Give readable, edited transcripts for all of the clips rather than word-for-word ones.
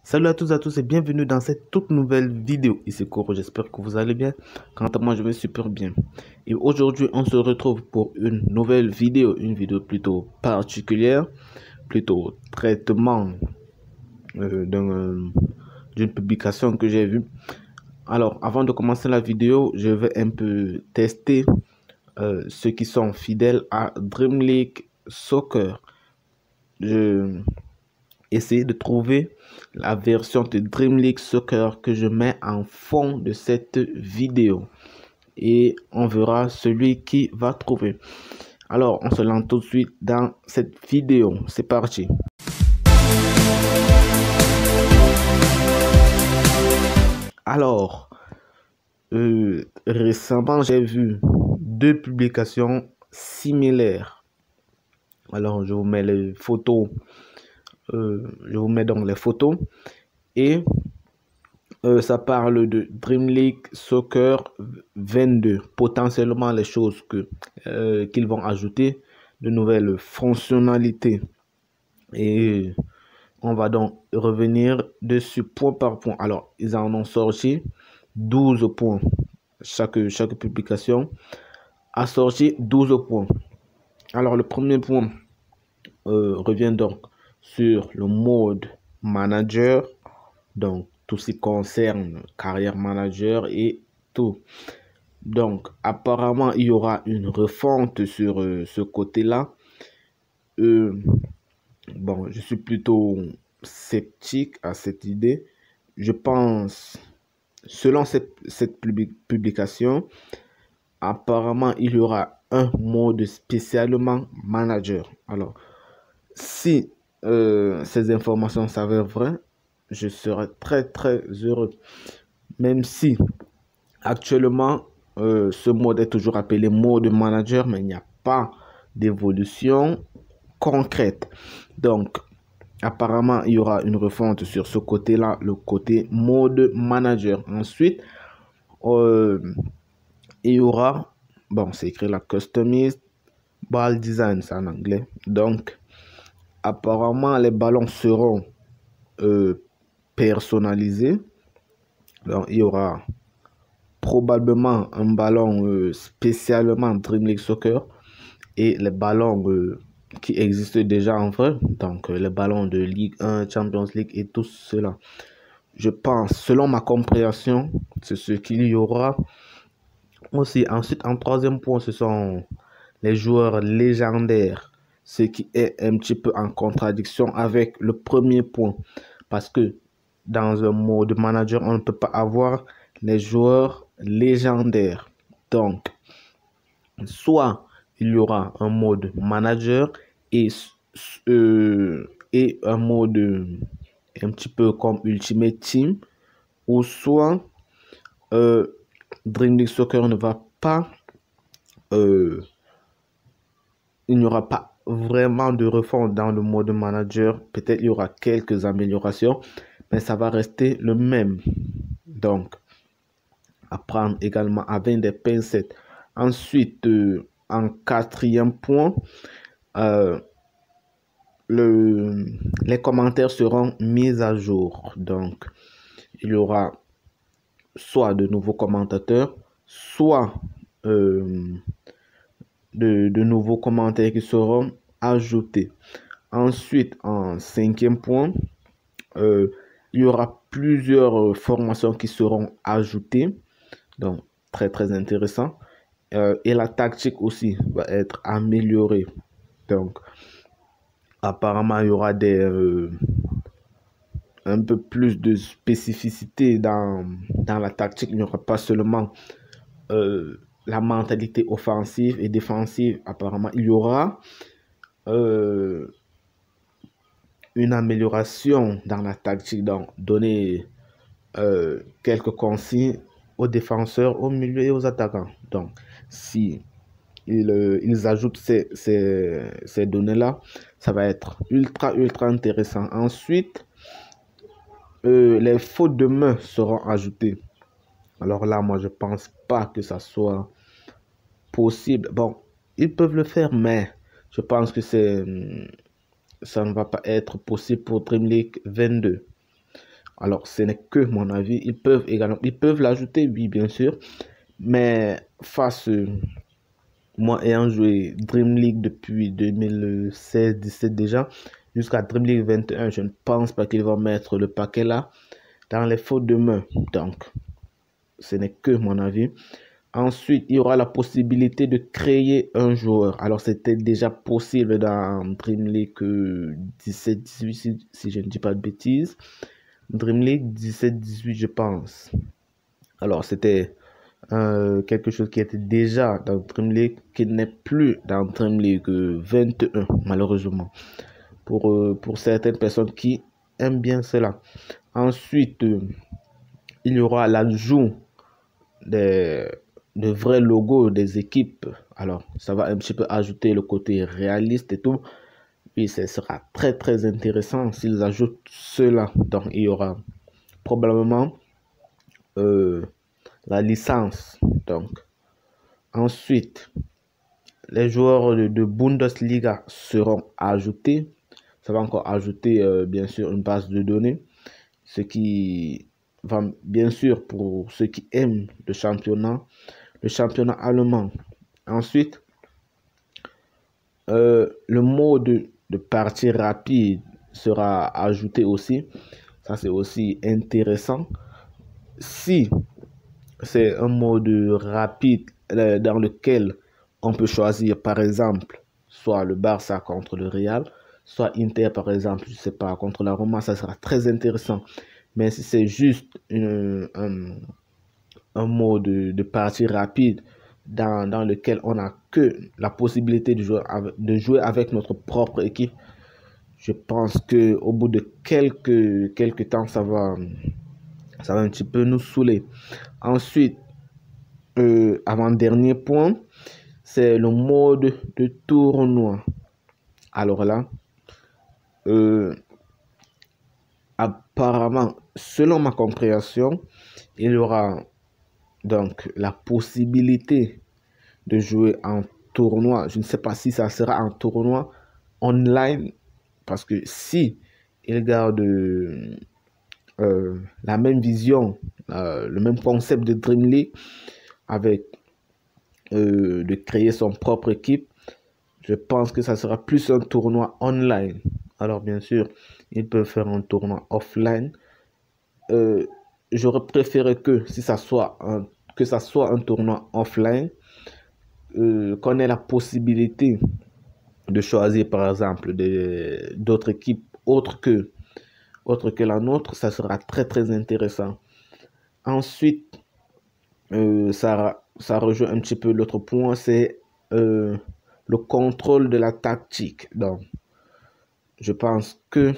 Salut à tous et bienvenue dans cette toute nouvelle vidéo. Ici Koro, j'espère que vous allez bien. Quant à moi, je vais super bien. Et aujourd'hui, on se retrouve pour une nouvelle vidéo, une vidéo plutôt particulière, plutôt traitement d'une publication que j'ai vue. Alors, avant de commencer la vidéo, je vais un peu tester ceux qui sont fidèles à Dream League Soccer. Je essayer de trouver la version de Dream League Soccer que je mets en fond de cette vidéo et on verra celui qui va trouver. Alors on se lance tout de suite dans cette vidéo, c'est parti. Alors récemment j'ai vu deux publications similaires. Alors je vous mets les photos, je vous mets donc les photos et ça parle de Dream League Soccer 22, potentiellement les choses qu'ils vont ajouter, de nouvelles fonctionnalités. Et on va donc revenir dessus point par point. Alors, ils en ont sorti 12 points. Chaque publication a sorti 12 points. Alors, le premier point revient donc sur le mode manager. Donc, tout ce qui concerne carrière manager et tout. Donc, apparemment, il y aura une refonte sur ce côté-là. Bon, je suis plutôt sceptique à cette idée. Je pense, selon cette publication, apparemment, il y aura un mode spécialement manager. Alors, si ces informations s'avèrent vraies, je serai très heureux. Même si actuellement ce mode est toujours appelé mode manager, mais il n'y a pas d'évolution concrète. Donc apparemment il y aura une refonte sur ce côté là, le côté mode manager. Ensuite il y aura, bon, c'est écrit la customized ball design, c'est en anglais. Donc apparemment les ballons seront personnalisés. Donc il y aura probablement un ballon spécialement Dream League Soccer et les ballons qui existent déjà en vrai, donc les ballons de Ligue 1, Champions League et tout cela. Je pense, selon ma compréhension, c'est ce qu'il y aura aussi. Ensuite, en troisième point, ce sont les joueurs légendaires, ce qui est un petit peu en contradiction avec le premier point, parce que dans un mode manager, on ne peut pas avoir les joueurs légendaires. Donc, soit il y aura un mode manager et un mode un petit peu comme Ultimate Team, ou soit Dream League Soccer ne va pas, il n'y aura pas vraiment de refonte dans le mode manager. Peut-être il y aura quelques améliorations, mais ça va rester le même. Donc, à prendre également avec des pincettes. Ensuite, en quatrième point, les commentaires seront mis à jour. Donc, il y aura soit de nouveaux commentateurs, soit de nouveaux commentaires qui seront ajoutés. Ensuite, en cinquième point, il y aura plusieurs formations qui seront ajoutées. Donc, très intéressant. Et la tactique aussi va être améliorée. Donc, apparemment, il y aura un peu plus de spécificité dans la tactique. Il n'y aura pas seulement la mentalité offensive et défensive. Apparemment, il y aura une amélioration dans la tactique. Donc, donner quelques consignes aux défenseurs, au milieu et aux attaquants. Donc, si ils ajoutent ces données-là, ça va être ultra intéressant. Ensuite, les fautes de main seront ajoutées. Alors là, moi, je pense pas que ça soit possible. Bon, ils peuvent le faire, mais je pense que ça ne va pas être possible pour Dream League 22. Alors, ce n'est que mon avis. Ils peuvent l'ajouter, oui, bien sûr. Mais moi ayant joué Dream League depuis 2016-17 déjà, jusqu'à Dream League 21, je ne pense pas qu'ils vont mettre le paquet là dans les fautes de main. Donc, ce n'est que mon avis. Ensuite, il y aura la possibilité de créer un joueur. Alors, c'était déjà possible dans Dream League 17-18, si je ne dis pas de bêtises. Dream League 17-18, je pense. Alors, c'était quelque chose qui était déjà dans Dream League, qui n'est plus dans Dream League 21, malheureusement. Pour certaines personnes qui aiment bien cela. Ensuite, il y aura l'ajout de vrais logos des équipes. Alors, ça va un petit peu ajouter le côté réaliste et tout. Et ce sera très très intéressant s'ils ajoutent cela. Donc, il y aura probablement la licence. Donc, ensuite, les joueurs de Bundesliga seront ajoutés. Ça va encore ajouter, bien sûr, une base de données. Ce qui va, bien sûr, pour ceux qui aiment le championnat allemand. Ensuite, le mode de partie rapide sera ajouté aussi. Ça, c'est aussi intéressant. Si c'est un mode rapide dans lequel on peut choisir, par exemple, soit le Barça contre le Real, soit Inter, par exemple, je sais pas, contre la Roma, ça sera très intéressant. Mais si c'est juste un mode de partie rapide dans lequel on n'a que la possibilité de jouer avec notre propre équipe, je pense que au bout de quelques temps, ça va un petit peu nous saouler. Ensuite, avant-dernier point, c'est le mode de tournoi. Alors là, apparemment, selon ma compréhension, il y aura donc la possibilité de jouer en tournoi. Je ne sais pas si ça sera un tournoi online, parce que si ils gardent la même vision, le même concept de Dream League, avec de créer son propre équipe, je pense que ça sera plus un tournoi online. Alors bien sûr, ils peuvent faire un tournoi offline. J'aurais préféré que si ça soit un tournoi offline, qu'on ait la possibilité de choisir par exemple d'autres équipes autres que la nôtre. Ça sera très très intéressant. Ensuite, ça rejoint un petit peu l'autre point, c'est le contrôle de la tactique. Donc, je pense que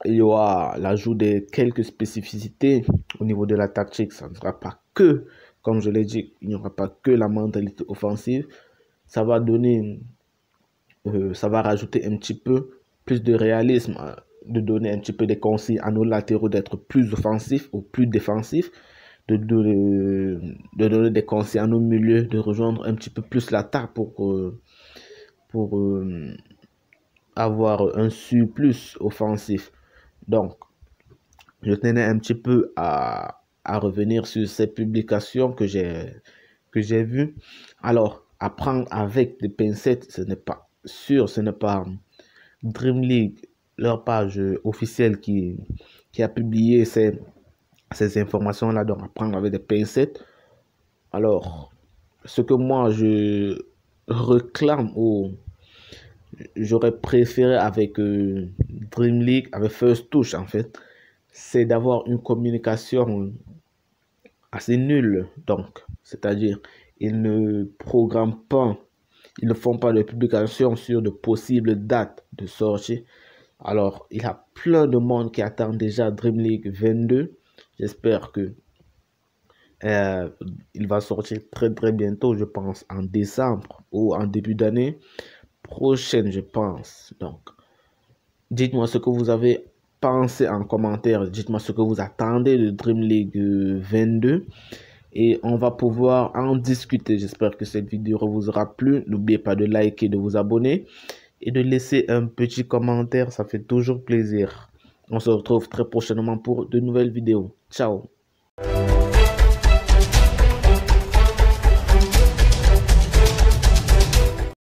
il y aura l'ajout de quelques spécificités au niveau de la tactique. Ça ne sera pas que, comme je l'ai dit, il n'y aura pas que la mentalité offensive. Ça va donner, ça va rajouter un petit peu plus de réalisme, de donner un petit peu des consignes à nos latéraux d'être plus offensifs ou plus défensifs, de donner des consignes à nos milieux de rejoindre un petit peu plus l'attaque pour avoir un surplus offensif. Donc, je tenais un petit peu à revenir sur ces publications que j'ai vues. Alors, à prendre avec des pincettes, ce n'est pas sûr, ce n'est pas Dream League, leur page officielle qui a publié ces informations-là, donc à prendre avec des pincettes. Alors, ce que moi je réclame ou j'aurais préféré avec Dream League, avec First Touch en fait, c'est d'avoir une communication assez nulle. Donc, c'est-à-dire, ils ne programment pas, ils ne font pas de publication sur de possibles dates de sortie. Alors, il y a plein de monde qui attend déjà Dream League 22. J'espère que il va sortir très très bientôt, je pense en décembre ou en début d'année prochaine, je pense. Donc, dites-moi ce que vous avez pensé en commentaire. Dites-moi ce que vous attendez de Dream League 22. Et on va pouvoir en discuter. J'espère que cette vidéo vous aura plu. N'oubliez pas de liker, de vous abonner et de laisser un petit commentaire. Ça fait toujours plaisir. On se retrouve très prochainement pour de nouvelles vidéos. Ciao.